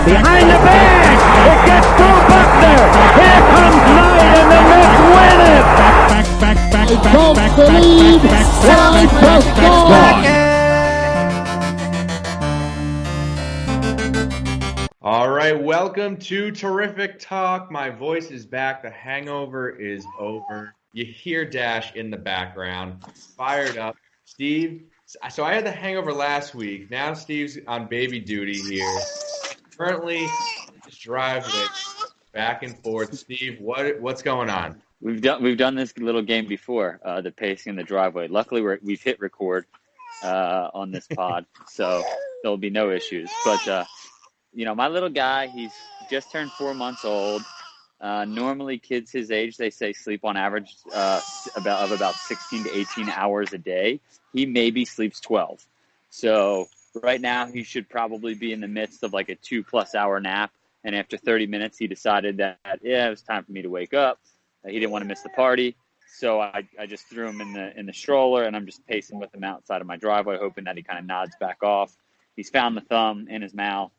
Behind the bag, it gets to Buckner. Here comes Knight, and the Mets win it. All right, welcome to Terrific Talk. My voice is back. The hangover is over. You hear Dash in the background, fired up. Steve, so I had the hangover last week. Now Steve's on baby duty here. Currently, just driving back and forth. Steve, what's going on? We've done this little game before, the pacing in the driveway. Luckily, we've hit record on this pod, so there'll be no issues. But my little guy, he's just turned 4 months old. Normally, kids his age, they say sleep on average about 16 to 18 hours a day. He maybe sleeps 12. So right now, he should probably be in the midst of like a 2+ hour nap. And after 30 minutes, he decided that, it was time for me to wake up. He didn't want to miss the party. So I just threw him in the stroller, and I'm just pacing with him outside of my driveway, hoping that he kind of nods back off. He's found the thumb in his mouth.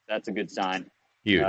That's a good sign. Huge.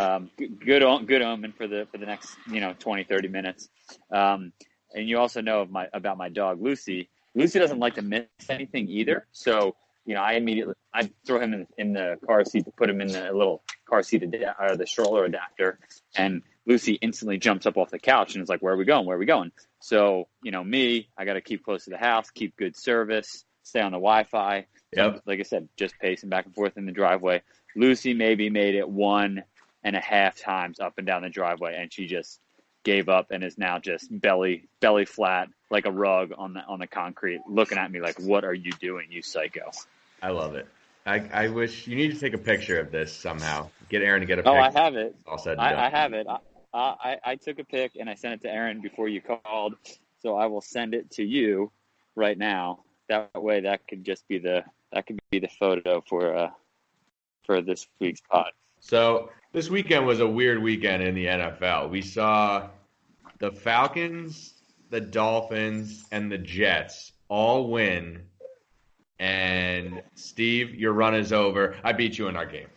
Good omen for the next 20, 30 minutes. And you also know about my dog Lucy. Lucy doesn't like to miss anything either. So I throw him in the car seat to put him in the little car seat or the stroller adapter, and Lucy instantly jumps up off the couch and is like, "Where are we going? Where are we going?" So I got to keep close to the house, keep good service, stay on the Wi-Fi. Yep. Like I said, just pacing back and forth in the driveway. Lucy maybe made it 1.5 times up and down the driveway, and she just gave up and is now just belly flat like a rug on the concrete, looking at me like, "What are you doing, you psycho?" I love it. I wish you need to take a picture of this somehow. Get Aaron to get a picture. Oh, I have it. All said and done. I have it. I took a pic and I sent it to Aaron before you called, so I will send it to you right now. That way, that could be the photo for this week's pod. So this weekend was a weird weekend in the NFL. We saw the Falcons, the Dolphins, and the Jets all win. And Steve, your run is over. I beat you in our game.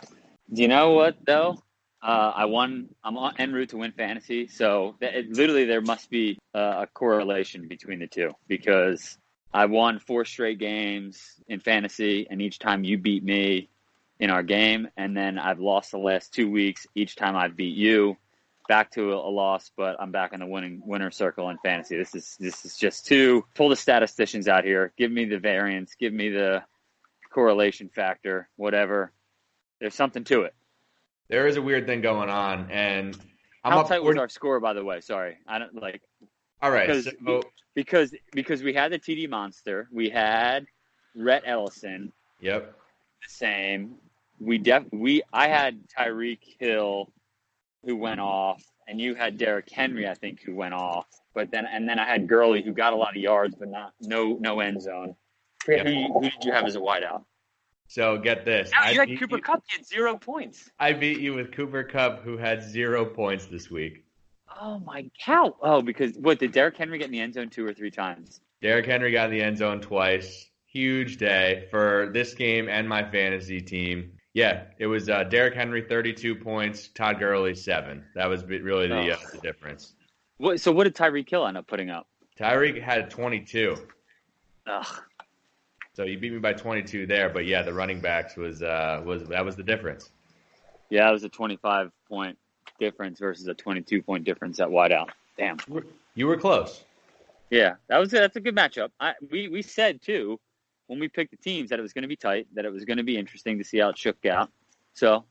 Do you know what though? I won. I'm en route to win fantasy. So literally, there must be a correlation between the two, because I won 4 straight games in fantasy, and each time you beat me in our game, and then I've lost the last 2 weeks. Each time I beat you, back to a loss, but I'm back in the winner circle in fantasy. This is just to pull the statisticians out here. Give me the variance. Give me the correlation factor. Whatever. There's something to it. There is a weird thing going on, and how tight was our score, by the way? Sorry, I don't like. All right, because we had the TD monster, we had Rhett Ellison. Yep. The same. I had Tyreek Hill, who went off, and you had Derrick Henry, I think, who went off. But then I had Gurley, who got a lot of yards, but no end zone. Yep. Who did you have as a wideout? So get this. No, you had Cooper Kupp. You had 0 points. I beat you with Cooper Kupp, who had 0 points this week. Oh my cow! Oh, because did Derrick Henry get in the end zone 2 or 3 times? Derrick Henry got in the end zone twice. Huge day for this game and my fantasy team. Yeah, it was Derrick Henry 32 points, Todd Gurley 7. That was really the difference. So what did Tyreek Hill end up putting up? Tyreek had 22. Ugh. So you beat me by 22 there, but yeah, the running backs was the difference. Yeah, it was a 25-point difference versus a 22-point difference at wideout. Damn. You were close. Yeah, that's a good matchup. We said too, when we picked the teams, that it was going to be tight, that it was going to be interesting to see how it shook out. So, all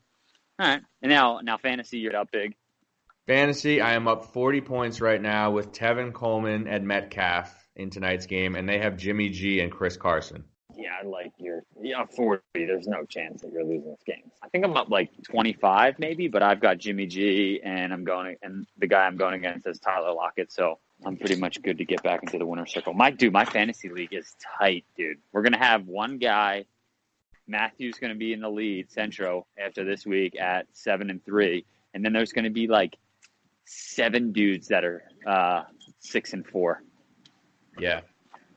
right. And now fantasy, you're up big. Fantasy, I am up 40 points right now with Tevin Coleman and Metcalf in tonight's game, and they have Jimmy G and Chris Carson. Yeah, 40. There's no chance that you're losing this game. I think I'm up like 25 maybe, but I've got Jimmy G, and the guy I'm going against is Tyler Lockett, so I'm pretty much good to get back into the winner circle. My fantasy league is tight, dude. We're going to have one guy, Matthew's going to be in the lead, Centro, after this week at 7-3, and then there's going to be like 7 dudes that are 6-4. Yeah.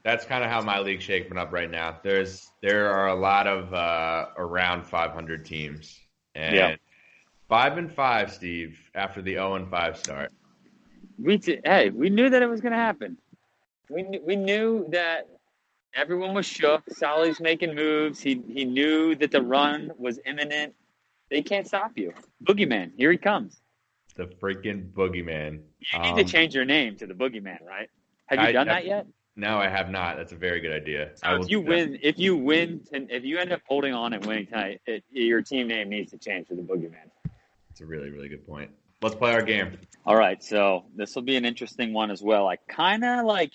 That's kind of how my league's shaping up right now. There are a lot of around 500 teams, and 5-5, Steve, after the 0-5 start. We knew that it was going to happen. We knew that everyone was shook. Sally's making moves. He knew that the run was imminent. They can't stop you. Boogeyman, here he comes. The freaking boogeyman. You need to change your name to the Boogeyman, right? Have you done that yet? No, I have not. That's a very good idea. So if you end up holding on and winning tonight, your team name needs to change to the Boogeyman. That's a really, really good point. Let's play our game. All right, so this will be an interesting one as well. I kind of like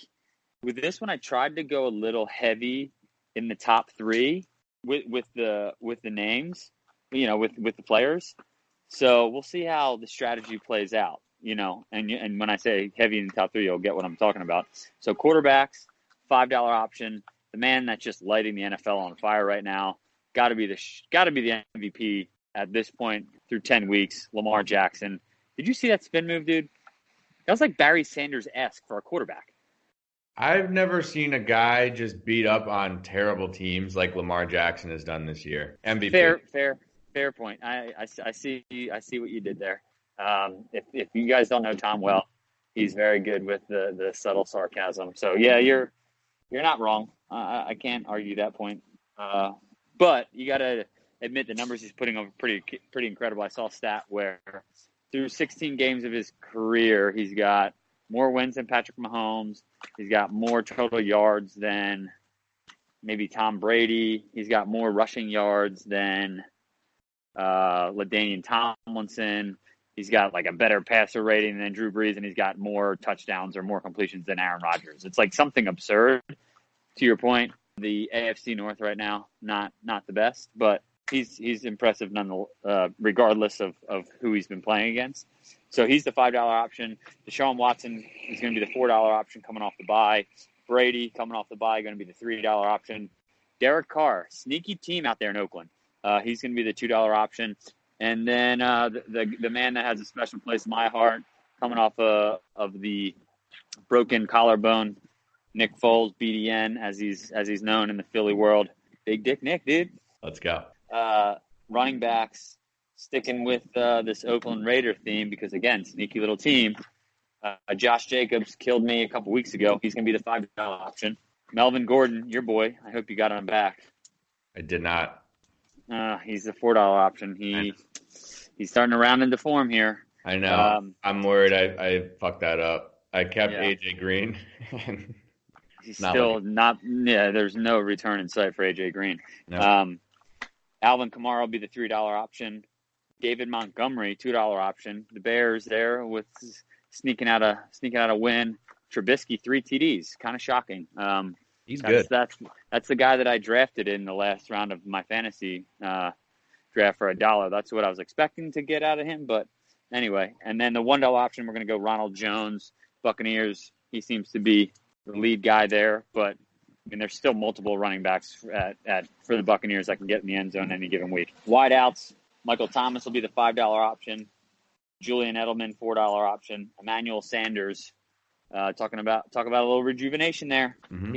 with this one. I tried to go a little heavy in the top three with the names, with the players. So we'll see how the strategy plays out. And when I say heavy in the top three, you'll get what I'm talking about. So quarterbacks, $5 option. The man that's just lighting the NFL on fire right now, got to be the MVP at this point through 10 weeks. Lamar Jackson. Did you see that spin move, dude? That was like Barry Sanders-esque for a quarterback. I've never seen a guy just beat up on terrible teams like Lamar Jackson has done this year. MVP. Fair point. I see what you did there. If you guys don't know Tom well, he's very good with the subtle sarcasm. So yeah, you're not wrong. I can't argue that point. But you got to admit the numbers he's putting over pretty incredible. I saw a stat where through 16 games of his career, he's got more wins than Patrick Mahomes. He's got more total yards than maybe Tom Brady. He's got more rushing yards than LaDainian Tomlinson. He's got like a better passer rating than Drew Brees, and he's got more touchdowns or more completions than Aaron Rodgers. It's like something absurd. To your point, the AFC North right now, not the best, but he's impressive regardless of who he's been playing against. So he's the $5 option. Deshaun Watson is going to be the $4 option coming off the bye. Brady coming off the bye, going to be the $3 option. Derek Carr, sneaky team out there in Oakland. He's going to be the $2 option. And then the man that has a special place in my heart, coming off of the broken collarbone, Nick Foles, BDN, as he's known in the Philly world. Big Dick Nick, dude. Let's go. Running backs, sticking with this Oakland Raider theme because, again, sneaky little team. Josh Jacobs killed me a couple weeks ago. He's going to be the $5 option. Melvin Gordon, your boy. I hope you got him back. I did not. He's the $4 option. He's starting to round into form here. I know. I'm worried I fucked that up. I kept AJ Green. He's still not. Yeah, there's no return in sight for AJ Green. No. Alvin Kamara will be the $3 option. David Montgomery, $2 option. The Bears there with sneaking out a win. Trubisky, 3 TDs. Kind of shocking. He's good. That's the guy that I drafted in the last round of my fantasy draft for $1. That's what I was expecting to get out of him. But anyway, and then the $1 option, we're going to go Ronald Jones, Buccaneers. He seems to be the lead guy there, but there's still multiple running backs for the Buccaneers that can get in the end zone any given week. Wideouts, Michael Thomas will be the $5 option. Julian Edelman, $4 option. Emmanuel Sanders, talk about a little rejuvenation there. Mm-hmm.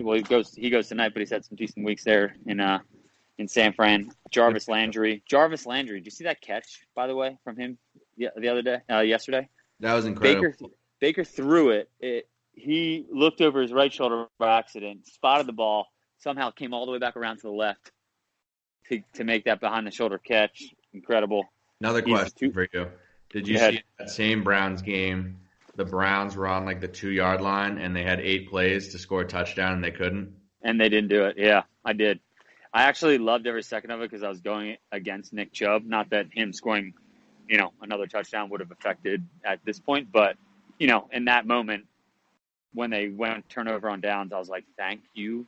He goes tonight, but he's had some decent weeks there in San Fran. Jarvis Landry, did you see that catch, by the way, from him yesterday? That was incredible. Baker threw it. He looked over his right shoulder by accident, spotted the ball, somehow came all the way back around to the left to make that behind-the-shoulder catch. Incredible. Another question for you. Did you see that same Browns game? The Browns were on like the 2-yard line, and they had 8 plays to score a touchdown, and they couldn't? And they didn't do it. Yeah, I did. I actually loved every second of it because I was going against Nick Chubb. Not that him scoring, another touchdown would have affected at this point, but, in that moment, when they went turnover on downs, I was like, thank you,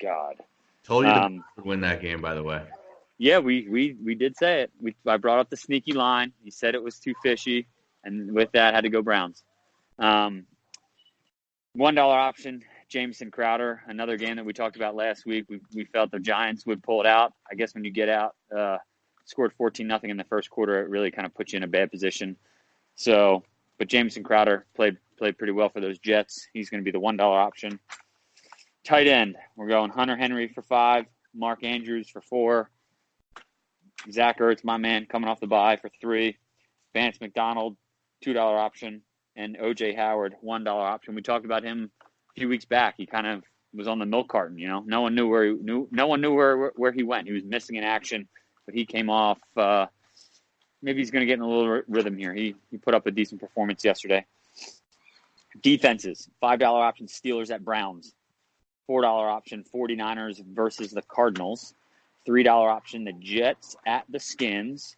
God. Told you to win that game, by the way. Yeah, we did say it. I brought up the sneaky line. He said it was too fishy, and with that, had to go Browns. $1 option, Jameson Crowder, another game that we talked about last week. We felt the Giants would pull it out. I guess when you get out, scored 14-0 in the first quarter, it really kind of puts you in a bad position. So, but Jameson Crowder played pretty well for those Jets. He's going to be the $1 option. Tight end, we're going Hunter Henry for 5, Mark Andrews for 4, Zach Ertz, my man, coming off the bye for 3, Vance McDonald, $2 option, and O.J. Howard, $1 option. We talked about him a few weeks back. He kind of was on the milk carton. No one knew where he went. He was missing in action, but he came off. Maybe he's going to get in a little rhythm here. He put up a decent performance yesterday. Defenses, $5 option, Steelers at Browns. $4 option, 49ers versus the Cardinals. $3 option, the Jets at the Skins.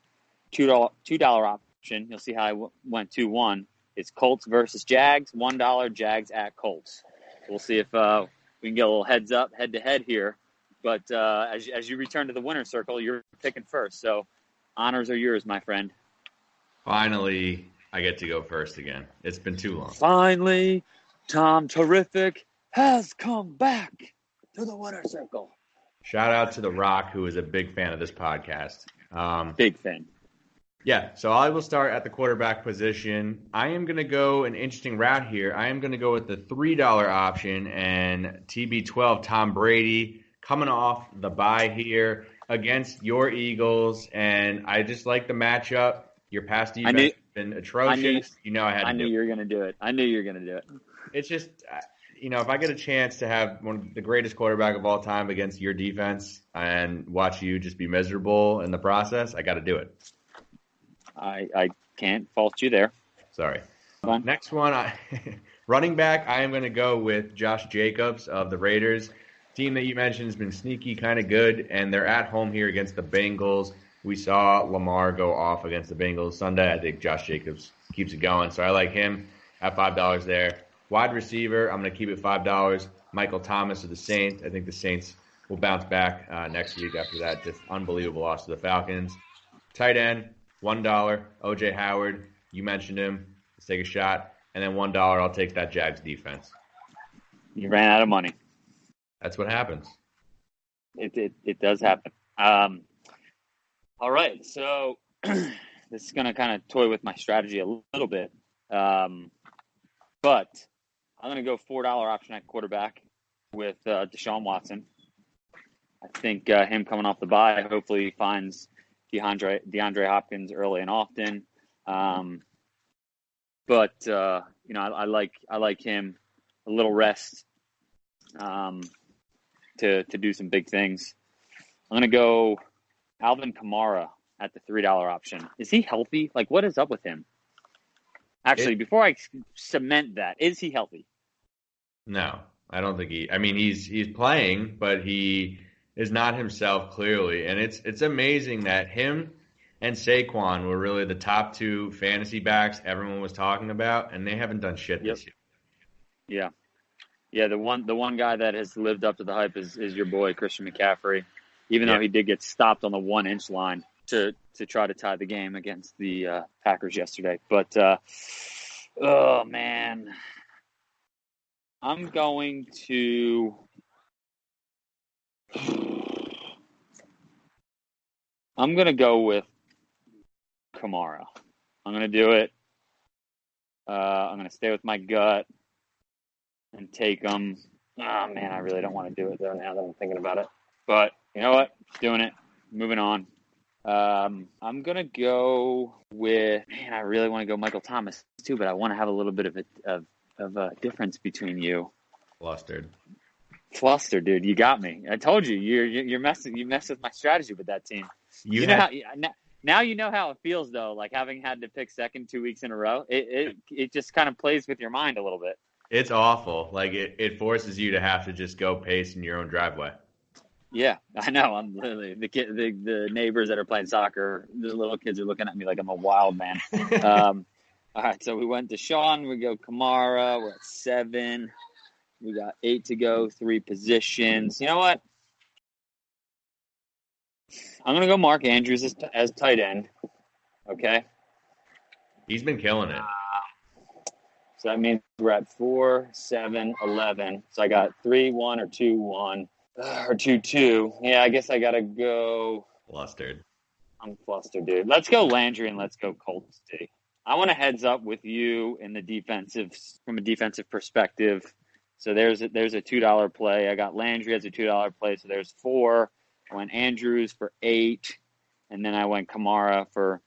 $2 option, you'll see how I went 2-1. It's Colts versus Jags. $1, Jags at Colts. We'll see if we can get a little head to head here. But as you return to the winner's circle, you're picking first. So honors are yours, my friend. Finally, I get to go first again. It's been too long. Finally, Tom Terrific has come back to the winner's circle. Shout out to The Rock, who is a big fan of this podcast. Big fan. Yeah, so I will start at the quarterback position. I am going to go an interesting route here. I am going to go with the $3 option and TB12 Tom Brady coming off the bye here against your Eagles, and I just like the matchup. Your past defense has been atrocious. I knew you were going to do it. It's just, if I get a chance to have one of the greatest quarterback of all time against your defense and watch you just be miserable in the process, I got to do it. I can't fault you there. Sorry. Next one, running back, I am going to go with Josh Jacobs of the Raiders. Team that you mentioned has been sneaky, kind of good, and they're at home here against the Bengals. We saw Lamar go off against the Bengals Sunday. I think Josh Jacobs keeps it going, so I like him at $5 there. Wide receiver, I'm going to keep it $5. Michael Thomas of the Saints. I think the Saints will bounce back next week after that just unbelievable loss to the Falcons. Tight end, $1. O.J. Howard, you mentioned him. Let's take a shot. And then $1, I'll take that Jags defense. You ran out of money. That's what happens. It does happen. All right, so this is going to kind of toy with my strategy a little bit. But I'm going to go $4 option at quarterback with Deshaun Watson. I think him coming off the bye hopefully finds DeAndre Hopkins early and often. But I like him a little rest to do some big things. I'm going to go Alvin Kamara at the $3 option. Is he healthy? Like, what is up with him? Actually, before I cement that, is he healthy? No, I don't think he's playing, but he is not himself clearly. And it's amazing that him and Saquon were really the top two fantasy backs everyone was talking about, and they haven't done shit this year. Yeah. The one guy that has lived up to the hype is your boy Christian McCaffrey, even though he did get stopped on the 1-inch line to try to tie the game against the Packers yesterday. But oh man, I'm going to. I'm going to go with Kamara. I'm going to do it. I'm going to stay with my gut and take him. Oh, man, I really don't want to do it, though, now that I'm thinking about it. But you know what? Doing it. Moving on. I'm going to go with – man, I really want to go Michael Thomas, too, but I want to have a little bit of a difference between you. Flustered, dude. You got me. I told you. You messed with my strategy with that team. Now you know how it feels though. Like having had to pick second 2 weeks in a row, it just kind of plays with your mind a little bit. It's awful. Like it forces you to have to just go pace in your own driveway. Yeah, I know. I'm literally the neighbors that are playing soccer. The little kids are looking at me like I'm a wild man. All right, so we went to Sean. We go Kamara. We're at 7. We got 8 to go, 3 positions. You know what? I'm going to go Mark Andrews as tight end. Okay? He's been killing it. So that means we're at 4, 7, 11. So I got 3, 1, or 2, 1, or 2, 2. Yeah, I guess I got to go. Flustered. I'm flustered, dude. Let's go Landry and let's go Colts, D. I want a heads up with you in the from a defensive perspective. So there's a $2 play. I got Landry as a $2 play. So there's 4. I went Andrews for 8. And then I went Kamara for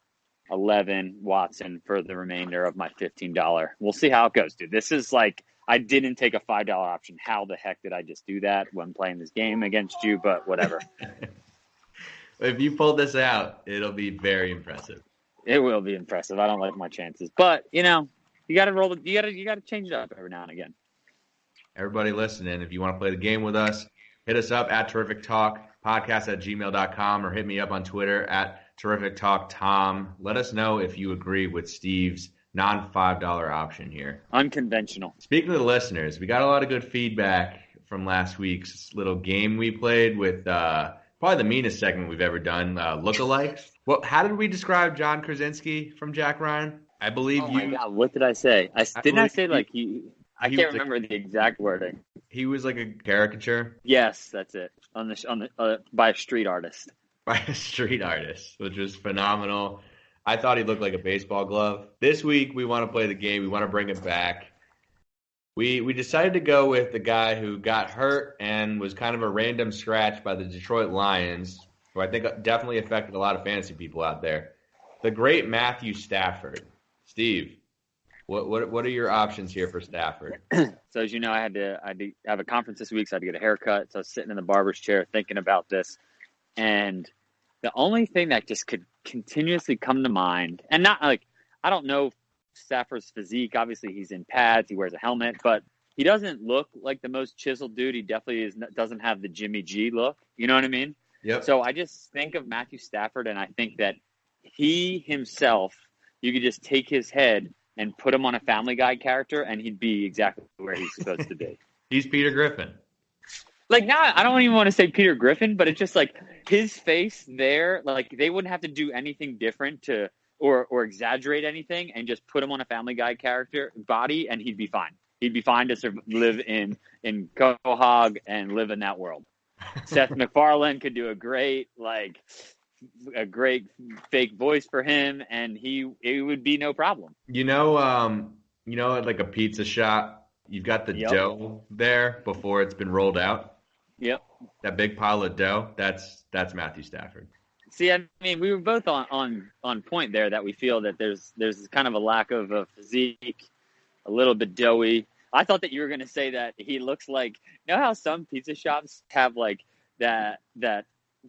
11 Watson for the remainder of my $15. We'll see how it goes, dude. This is like, I didn't take a $5 option. How the heck did I just do that when playing this game against you? But whatever. If you pull this out, it'll be very impressive. It will be impressive. I don't like my chances, but you got to roll. You got to change it up every now and again. Everybody listening, if you want to play the game with us, hit us up at Terrific Talk podcast at gmail.com or hit me up on Twitter at Terrific Talk Tom. Let us know if you agree with Steve's non-$5 option here. Unconventional. Speaking of the listeners, we got a lot of good feedback from last week's little game we played with probably the meanest segment we've ever done, lookalikes. Well, how did we describe John Krasinski from Jack Ryan? I believe Oh my God, what did I say? I say like I can't remember the exact wording. He was like a caricature. Yes, that's it. By a street artist. By a street artist, which was phenomenal. I thought he looked like a baseball glove. This week, we want to play the game. We want to bring it back. We decided to go with the guy who got hurt and was kind of a random scratch by the Detroit Lions, who I think definitely affected a lot of fantasy people out there. The great Matthew Stafford. Steve, what are your options here for Stafford? So as you know, I had to have a conference this week, so I had to get a haircut. So I was sitting in the barber's chair thinking about this, and the only thing that just could continuously come to mind, and not like, I don't know Stafford's physique. Obviously, he's in pads. He wears a helmet, but he doesn't look like the most chiseled dude. He definitely doesn't have the Jimmy G look. You know what I mean? Yep. So I just think of Matthew Stafford, and I think that he himself, you could just take his head and put him on a Family Guy character, and he'd be exactly where he's supposed to be. He's Peter Griffin. Like, now, I don't even want to say Peter Griffin, but it's just like his face there. Like, they wouldn't have to do anything different to or exaggerate anything, and just put him on a Family Guy character body, and he'd be fine. He'd be fine to live in Quahog and live in that world. Seth MacFarlane could do a great fake voice for him, and it would be no problem. Like a pizza shop, you've got the dough there before it's been rolled out. Yep. That big pile of dough, that's Matthew Stafford. See, I mean, we were both on point there that we feel that there's kind of a lack of a physique, a little bit doughy. I thought that you were going to say that he looks like, you know how some pizza shops have like that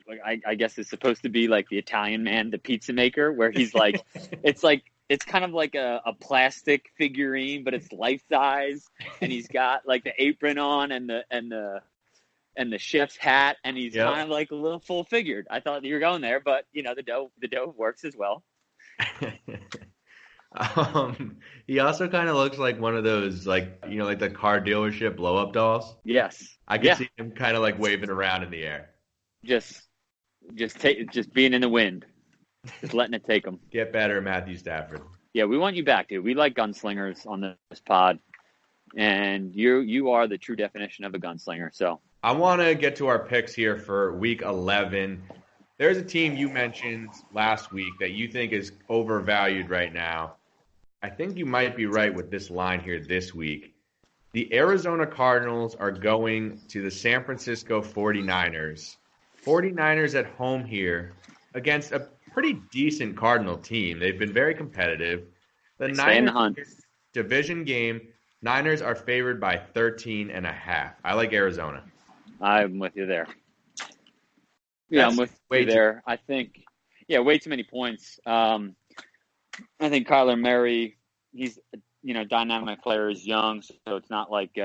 like I guess it's supposed to be like the Italian man, the pizza maker, where he's like, it's kind of like a plastic figurine, but it's life size, and he's got like the apron on and the chef's hat, and he's kind of like a little full figured. I thought you were going there, but the dough works as well. He also kind of looks like one of those like the car dealership blow up dolls. Yes, I could see him kind of like waving around in the air. Just being in the wind, just letting it take him. Get better, Matthew Stafford. Yeah, we want you back, dude. We like gunslingers on this pod, and you are the true definition of a gunslinger. So I want to get to our picks here for Week 11. There's a team you mentioned last week that you think is overvalued right now. I think you might be right with this line here this week. The Arizona Cardinals are going to the San Francisco 49ers. 49ers at home here against a pretty decent Cardinal team. They've been very competitive. The Niners division game, Niners are favored by 13.5. I like Arizona. I'm with you there. Yeah, I'm with you there. I think, way too many points. I think Kyler Murray, he's dynamic player, is young, so it's not like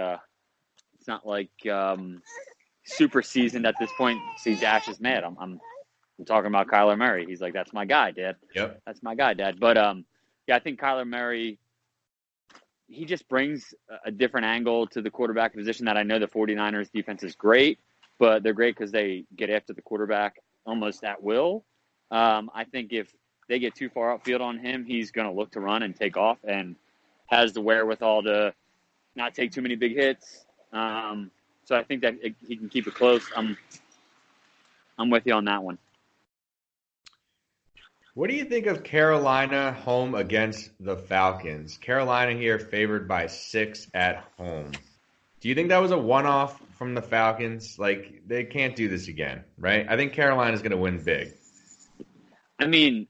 super seasoned at this point. See, Dash is mad. I'm talking about Kyler Murray. He's like, that's my guy, Dad. Yep. That's my guy, Dad. But I think Kyler Murray, he just brings a different angle to the quarterback position that I know the 49ers defense is great, but they're great because they get after the quarterback almost at will. I think if they get too far upfield on him, he's going to look to run and take off and has the wherewithal to not take too many big hits. So I think that he can keep it close. I'm with you on that one. What do you think of Carolina home against the Falcons? Carolina here favored by 6 at home. Do you think that was a one-off from the Falcons? Like, they can't do this again, right? I think Carolina's going to win big. I mean,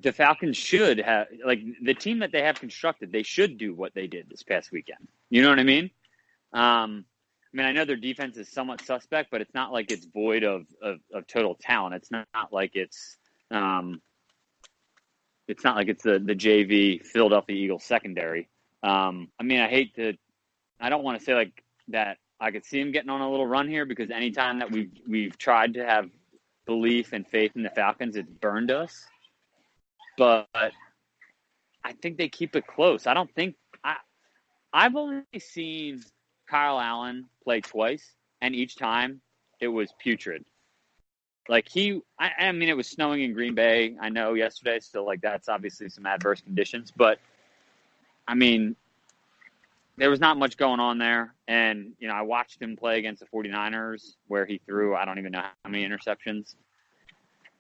the Falcons should have, like, the team that they have constructed, they should do what they did this past weekend. You know what I mean? I know their defense is somewhat suspect, but it's not like it's void of total talent. It's not like it's the JV Philadelphia Eagles secondary. I don't want to say like that I could see him getting on a little run here, because anytime that we've tried to have belief and faith in the Falcons, it's burned us. But I think they keep it close. I've only seen Kyle Allen play twice, and each time it was putrid. Like it was snowing in Green Bay, I know, yesterday, so like that's obviously some adverse conditions, but I mean, there was not much going on there. And, I watched him play against the 49ers where he threw, I don't even know how many interceptions.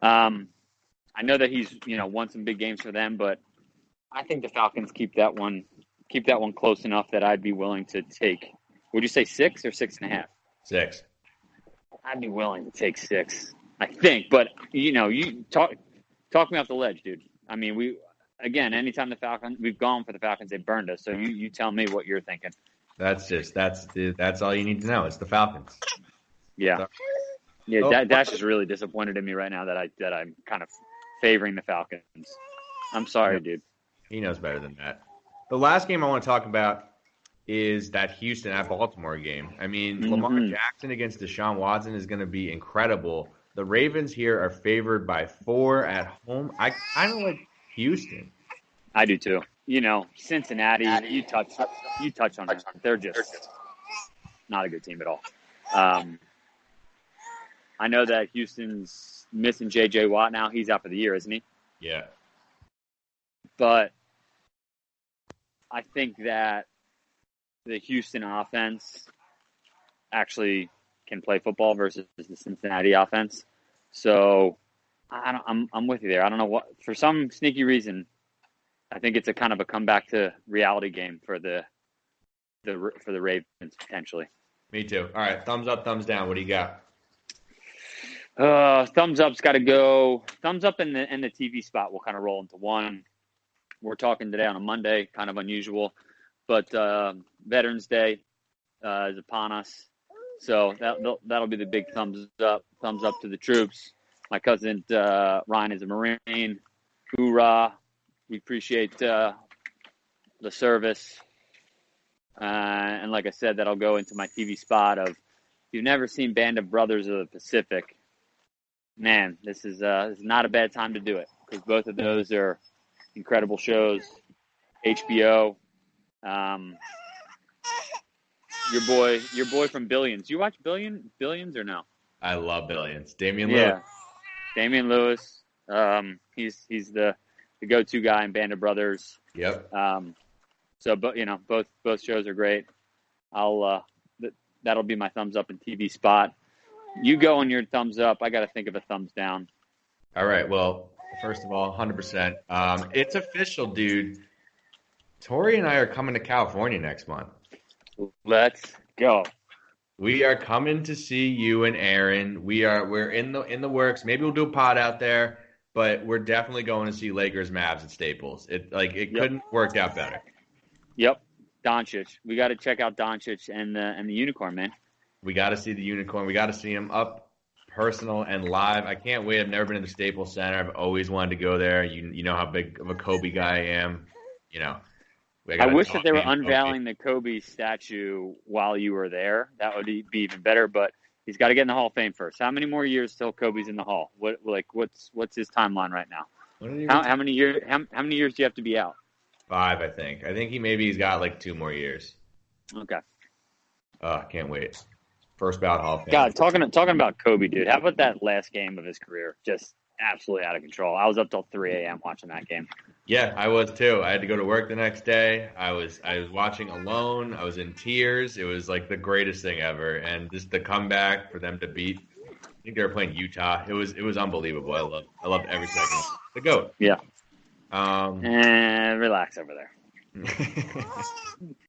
I know that he's, won some big games for them, but I think the Falcons keep that one close enough that I'd be willing to take. Would you say 6 or 6.5? 6. I'd be willing to take 6, I think. But, you talk me off the ledge, dude. I mean, anytime we've gone for the Falcons, they burned us. So you tell me what you're thinking. That's all you need to know. It's the Falcons. Yeah. So, yeah, Dash is really disappointed in me right now that I'm kind of favoring the Falcons. I'm sorry, dude. He knows better than that. The last game I want to talk about is that Houston at Baltimore game. I mean, Lamar Jackson against Deshaun Watson is going to be incredible. The Ravens here are favored by 4 at home. I kind of like Houston. I do too. Cincinnati, you touch on it. They're just not a good team at all. I know that Houston's missing J.J. Watt now. He's out for the year, isn't he? Yeah. But I think that the Houston offense actually can play football versus the Cincinnati offense. So I'm with you there. I don't know what, for some sneaky reason, I think it's a kind of a comeback to reality game for the Ravens potentially. Me too. All right, thumbs up, thumbs down. What do you got? Thumbs up's got to go. Thumbs up in the TV spot will kind of roll into one. We're talking today on a Monday, kind of unusual, but Veterans Day is upon us, so that'll be the big thumbs up. Thumbs up to the troops. My cousin Ryan is a Marine. Hoorah! We appreciate the service, and like I said, that'll go into my TV spot of. If you've never seen Band of Brothers of the Pacific, man, this is not a bad time to do it, because both of those are incredible shows. HBO, your boy from Billions. You watch Billions or no? I love Billions. Damian Lewis. Yeah, Damian Lewis. He's the go-to guy in Band of Brothers. Yep. So, but both shows are great. That'll be my thumbs up in TV spot. You go on your thumbs up. I got to think of a thumbs down. All right. Well, first of all, 100%. It's official, dude. Tori and I are coming to California next month. Let's go. We are coming to see you and Aaron. We're in the works. Maybe we'll do a pod out there, but we're definitely going to see Lakers Mavs at Staples. It couldn't work out better. Yep. Doncic. We got to check out Doncic and the Unicorn, man. We got to see the Unicorn. We got to see him up personal and live. I can't wait. I've never been to the Staples Center. I've always wanted to go there. You know how big of a Kobe guy I am. I wish that they were unveiling the Kobe statue while you were there. That would be even better, but he's got to get in the Hall of Fame first. How many more years till Kobe's in the Hall? What's his timeline right now? How many years do you have to be out? 5, I think. I think he's got like 2 more years. Okay. Can't wait. First ballot Hall of Fame. God, talking about Kobe, dude. How about that last game of his career? Just absolutely out of control. I was up till 3 a.m. watching that game. Yeah, I was too. I had to go to work the next day. I was watching alone. I was in tears. It was like the greatest thing ever. And just the comeback for them to beat. I think they were playing Utah. It was unbelievable. I loved every second. The GOAT. Yeah. And relax over there.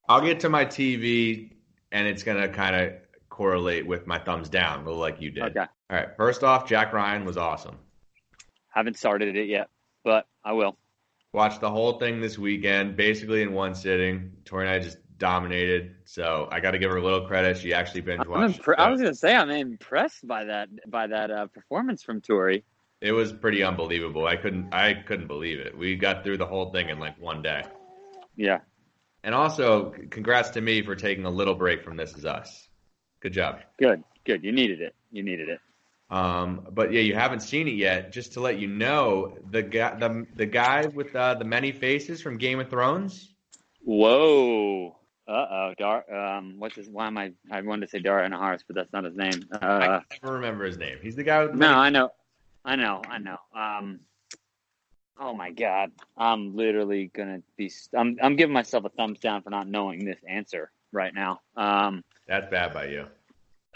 I'll get to my TV, and it's gonna kind of correlate with my thumbs down, a little like you did. Okay. All right. First off, Jack Ryan was awesome. Haven't started it yet. but I will. Watched the whole thing this weekend, basically in one sitting. Tori and I just dominated, so I got to give her a little credit. She actually binge watched it. I was gonna say I'm impressed by that performance from Tori. It was pretty unbelievable. I couldn't believe it. We got through the whole thing in like one day. Yeah. And also, congrats to me for taking a little break from This Is Us. Good job. Good. You needed it. But yeah, you haven't seen it yet. Just to let you know, the guy with the many faces from Game of Thrones. Whoa. What's his? Why am I? I wanted to say Dara Naharis, but that's not his name. I can never remember his name. He's the guy with the No, many. I know. Oh my God, I'm literally gonna be. I'm giving myself a thumbs down for not knowing this answer right now. That's bad by you.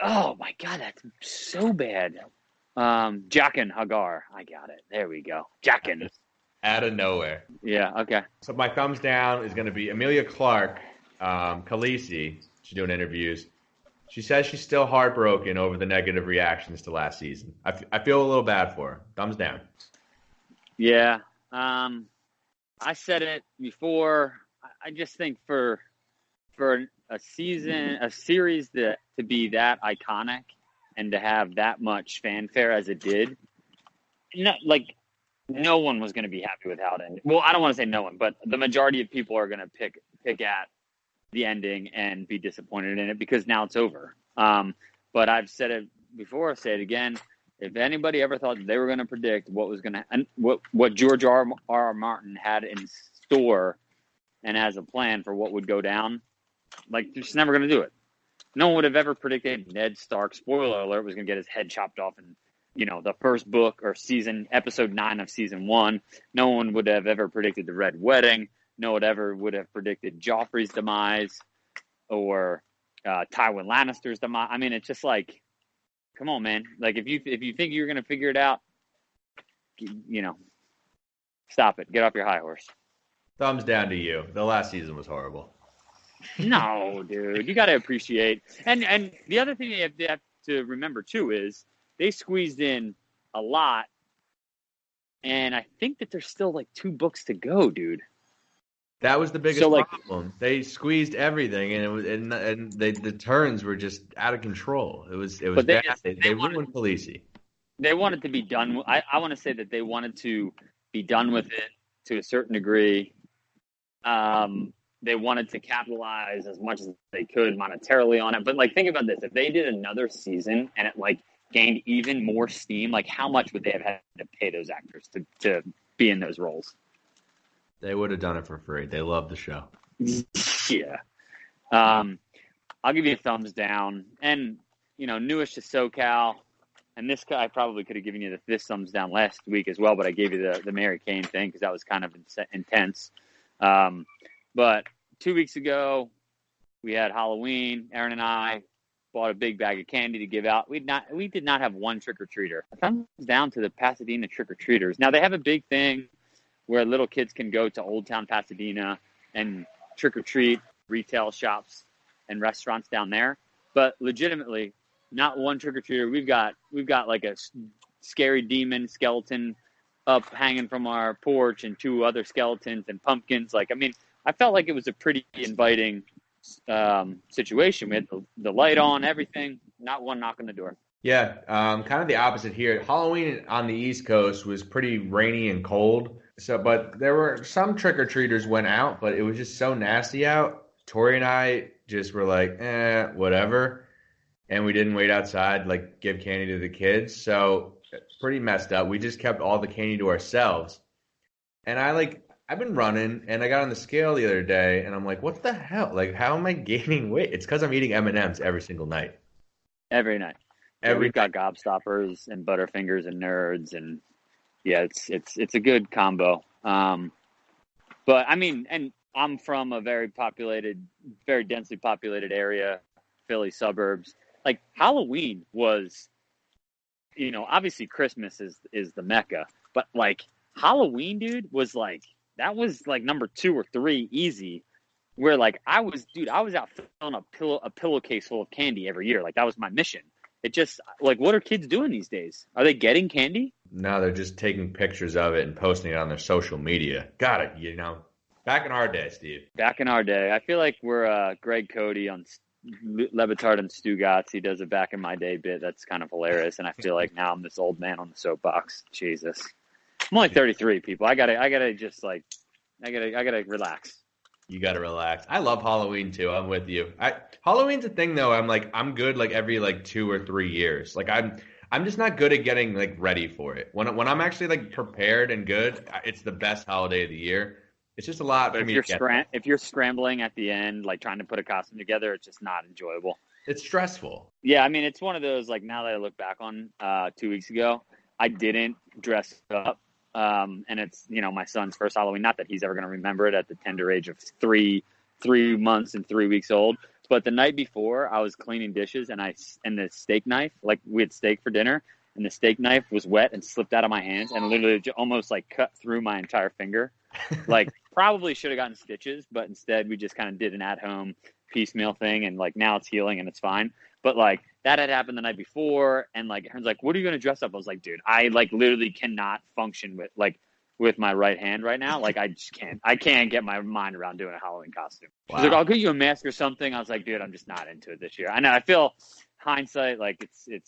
Oh my God, that's so bad. Jaqen Hagar. I got it. There we go. Jaqen. Out of nowhere. Yeah. Okay. So my thumbs down is going to be Emilia Clarke, Khaleesi. She's doing interviews. She says she's still heartbroken over the negative reactions to last season. I feel a little bad for her. Thumbs down. Yeah. I said it before. I just think for a series that to be that iconic and to have that much fanfare as it did, no one was going to be happy with how it ended. Well, I don't want to say no one, but the majority of people are going to pick at the ending and be disappointed in it because now it's over. But I've said it before, I'll say it again. If anybody ever thought that they were going to predict what was going to and what George R. Martin had in store and as a plan for what would go down, they're just never going to do it. No one would have ever predicted Ned Stark, spoiler alert, was going to get his head chopped off in, the first book or episode 9 of season 1. No one would have ever predicted the Red Wedding. No one ever would have predicted Joffrey's demise or Tywin Lannister's demise. I mean, it's just like, come on, man. If you think you're going to figure it out, stop it. Get off your high horse. Thumbs down to you. The last season was horrible. No, dude. You got to appreciate. And the other thing you have to remember, too, is they squeezed in a lot. And I think that there's still 2 books to go, dude. That was the biggest problem. They squeezed everything, and it was and the turns were just out of control. It was bad. They ruined Khaleesi. They wanted to be done. I want to say that they wanted to be done with it to a certain degree. They wanted to capitalize as much as they could monetarily on it. But think about this: if they did another season and it gained even more steam, how much would they have had to pay those actors to be in those roles? They would have done it for free. They love the show. Yeah. I'll give you a thumbs down. And, newish to SoCal. And this I probably could have given you this thumbs down last week as well, but I gave you the Mary Kane thing because that was kind of intense. But 2 weeks ago, we had Halloween. Aaron and I bought a big bag of candy to give out. We did not have one trick-or-treater. Thumbs down to the Pasadena trick-or-treaters. Now, they have a big thing where little kids can go to Old Town Pasadena and trick-or-treat retail shops and restaurants down there. But legitimately, not one trick-or-treater. We've got a scary demon skeleton up hanging from our porch and 2 other skeletons and pumpkins. I felt like it was a pretty inviting situation. We had the light on, everything, not one knock on the door. Yeah, kind of the opposite here. Halloween on the East Coast was pretty rainy and cold. But there were some trick-or-treaters went out, but it was just so nasty out. Tori and I just were like, whatever. And we didn't wait outside, give candy to the kids. So it's pretty messed up. We just kept all the candy to ourselves. And I've been running, and I got on the scale the other day, and I'm like, what the hell? How am I gaining weight? It's because I'm eating M&Ms every single night. Every night. We've got Gobstoppers and Butterfingers and Nerds, and yeah, it's a good combo. But I mean, and I'm from a very densely populated area, Philly suburbs. Halloween was, obviously Christmas is the Mecca, but Halloween, dude, was that was number 2 or 3 easy. Where I was out filling a pillowcase full of candy every year. That was my mission. it just, like, what are kids doing these days? Are they getting candy? No, they're just taking pictures of it and posting it on their social media. Got it, Back in our day, Steve. Back in our day. I feel like we're Greg Cody on Levitard and Stugatz. He does a back in my day bit that's kind of hilarious, and I feel like now I'm this old man on the soapbox. Jesus. I'm only 33, people. I gotta relax. You gotta relax. I love Halloween too. I'm with you. Halloween's a thing though. I'm good like every like 2 or 3 years. Like I'm just not good at getting like ready for it. When I'm actually like prepared and good, it's the best holiday of the year. It's just a lot for me to get. If you're scrambling at the end, like trying to put a costume together, it's just not enjoyable. It's stressful. Yeah, I mean, it's one of those, like, now that I look back on 2 weeks ago, I didn't dress up. And it's, my son's first Halloween. Not that he's ever going to remember it at the tender age of 3 months and 3 weeks old. But the night before, I was cleaning dishes, and the steak knife, like, we had steak for dinner, and the steak knife was wet and slipped out of my hands and literally almost, like, cut through my entire finger. Like, probably should have gotten stitches, but instead we just kind of did an at-home piecemeal thing, and, like, now it's healing and it's fine. But, like, that had happened the night before, and, like, Aaron's like, what are you going to dress up? I was like, dude, I, like, literally cannot function with my right hand right now. Like, I just can't. I can't get my mind around doing a Halloween costume. Wow. She's like, I'll get you a mask or something. I was like, dude, I'm just not into it this year. I know, I feel hindsight, like, that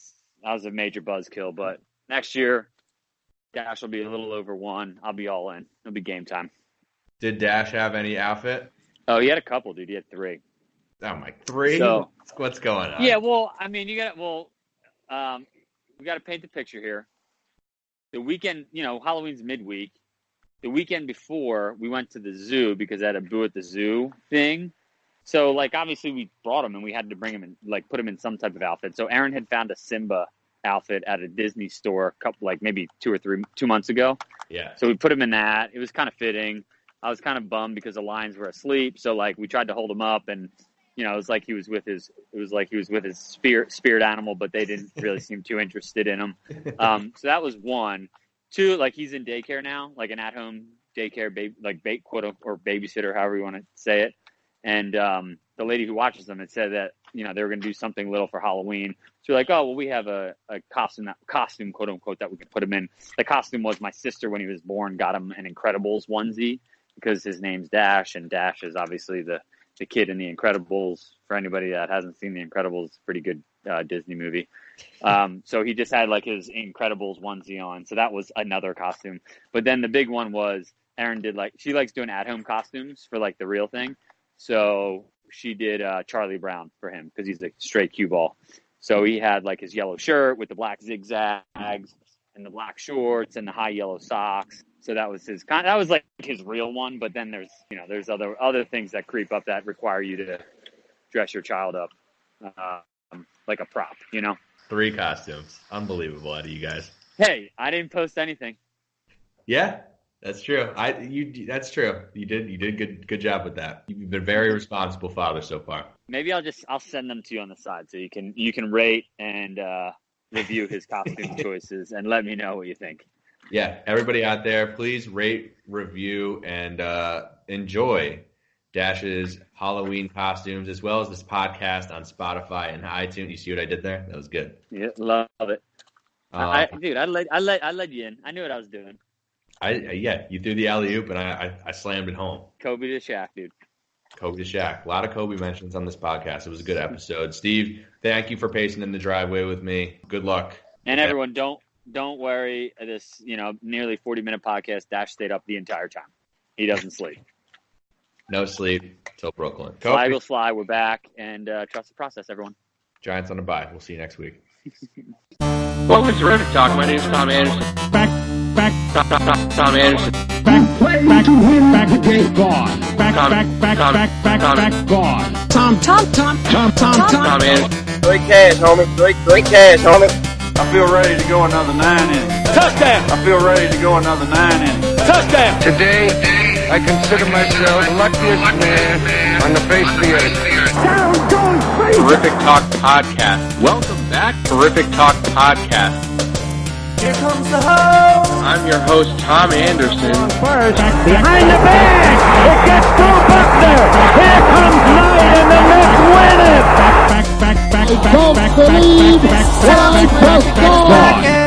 was a major buzzkill, but next year, Dash will be a little over 1. I'll be all in. It'll be game time. Did Dash have any outfit? Oh, he had a couple, dude. He had 3. Oh, my 3? So, what's going on? Yeah, well, I mean, we got to paint the picture here. The weekend, Halloween's midweek. The weekend before, we went to the zoo because I had a Boo at the Zoo thing. So, like, obviously we brought him and we had to bring him in, like, put him in some type of outfit. So Aaron had found a Simba outfit at a Disney store maybe 2 months ago. Yeah. So we put him in that. It was kind of fitting. I was kind of bummed because the lions were asleep. So, like, we tried to hold him up, and it was like he was with his spirit animal, but they didn't really seem too interested in him. So that was 1. 2, like, he's in daycare now, like an at-home daycare quote or babysitter, however you want to say it. And the lady who watches them had said that they were going to do something little for Halloween. So we're like, oh well, we have a costume quote unquote that we can put him in. The costume was my sister when he was born got him an Incredibles onesie because his name's Dash, and Dash is obviously the kid in the Incredibles. For anybody that hasn't seen the Incredibles, it's a pretty good Disney movie. So he just had like his Incredibles onesie on. So that was another costume. But then the big one was Erin did she likes doing at-home costumes for like the real thing. So she did Charlie Brown for him because he's a straight cue ball. So he had like his yellow shirt with the black zigzags and the black shorts and the high yellow socks. So that was that was like his real one. But then there's other things that creep up that require you to dress your child up like a prop, 3 costumes. Unbelievable out of you guys. Hey, I didn't post anything. Yeah, that's true. That's true. You did good job with that. You've been a very responsible father so far. Maybe I'll send them to you on the side so you can rate and review his costume choices and let me know what you think. Yeah, everybody out there, please rate, review, and enjoy Dash's Halloween costumes, as well as this podcast on Spotify and iTunes. You see what I did there? That was good. Yeah, love it. I led you in. I knew what I was doing. You threw the alley-oop, and I slammed it home. Kobe to Shaq, dude. Kobe to Shaq. A lot of Kobe mentions on this podcast. It was a good episode. Steve, thank you for pacing in the driveway with me. Good luck. And everyone, don't worry. This nearly 40-minute podcast, Dash stayed up the entire time. He doesn't sleep. No sleep till Brooklyn. Fly Eagles fly. We're back, and trust the process, everyone. Giants on a bye. We'll see you next week. Welcome to Terrific Talk. My name is Tom Anderson. Back, Tom Anderson. back, the game, gone. Back, gone. Tom. Tom Anderson. Great cash, homie. Great cash, homie. I feel ready to go another 9 innings. Touchdown. I feel ready to go another 9 innings. Touchdown. Today, I consider myself the luckiest man on the face of the earth. Sound going crazy. Terrific Talk Podcast. Welcome back, Terrific Talk Podcast. Here comes the hoe. I'm your host, Tom Anderson. First, behind the bag. It gets through Buckner. Here comes Knight, and the Mets win it. Back. Don't believe what I just saw.